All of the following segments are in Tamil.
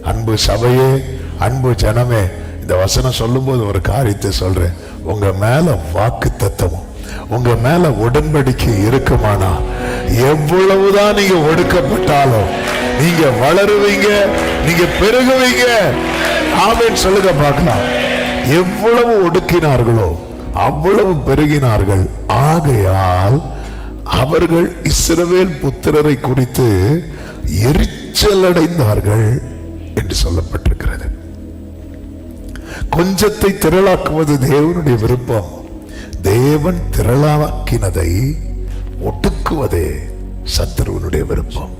அன்பு சபையே, அன்பு ஜனமே, இந்த வசனம் சொல்லும் போது ஒரு காரியத்தை சொல்றேன். உங்க மேல வாக்கு தத்தமும் உங்க மேல உடன்படிக்கை இருக்குமானா எவ்வளவுதான் நீங்க ஒடுக்கப்பட்டாலும் நீங்க வளருவீங்க, நீங்க பெருகுவீங்க. ஆமென் சொல்லுங்க பார்க்கலாம். எவ்வளவு ஒடுக்கினார்களோ அவ்வளவு பெருகினார்கள். ஆகையால் அவர்கள் இஸ்ரவேல் புத்திரரை குறித்து எரிச்சல் அடைந்தார்கள் என்று சொல்லப்பட்டிருக்கிறது. கொஞ்சத்தை திரளாக்குவது தேவனுடைய விருப்பம். தேவன் திரளாக்கினதை ஒடுக்குவதே சத்துருவனுடைய விருப்பம்.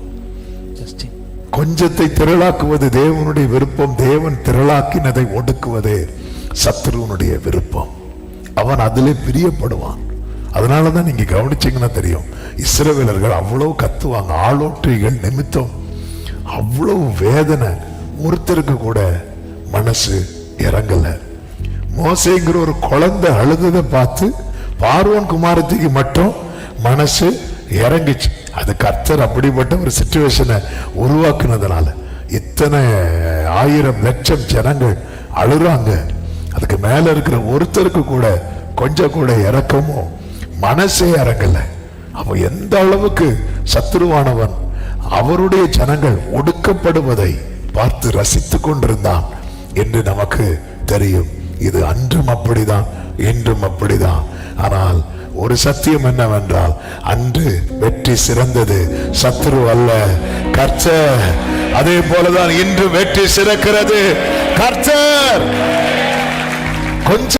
கொஞ்சத்தை திரளாக்குவது தேவனுடைய விருப்பம். தேவன் திரளாக்கினதை ஒடுக்குவதே சத்துருவனுடைய விருப்பம். அவன் அதிலே பிரியப்படுவான். அதனாலதான் நீங்க கவனிச்சீங்கன்னா தெரியும், இஸ்ரவேலர்கள் அவ்வளவு கத்துவாங்க. ஆளோற்றிகள் நிமித்தம் அவ்வளவு வேதனை. ஒருத்தருக்கு கூட மனசு இறங்கல. மோசேங்கிற ஒரு குழந்தை அழுததை பார்த்து பார்வோன் குமாரத்திக்கு மட்டும் மனசு இறங்கிச்சு. அது கர்த்தர் அப்படிப்பட்ட ஒரு சிச்சுவேஷனை உருவாக்குனதுனால இத்தனை 1000 லட்சம் ஜனங்கள் அழுறாங்க. அதுக்கு மேல இருக்கிற ஒருத்தருக்கு கூட கொஞ்சம் கூட இறக்கமோ மனசே இறங்கல. அவ எந்த அளவுக்கு சத்துருவானவன் அவருடைய ஜனங்கள் ஒடுக்கப்படுவதை பார்த்து ரசித்து கொண்டிருந்தான் என்று நமக்கு தெரியும். இது அன்றும் அப்படிதான், இன்றும் அப்படிதான். ஆனால் ஒரு சத்தியம் என்னவென்றால், அன்று வெற்றி சிறந்தது, சத்துரு அல்ல, கர்த்தர். அதே போலதான் இன்று வெற்றி சிறக்கிறது, கர்த்தர். கொஞ்சம்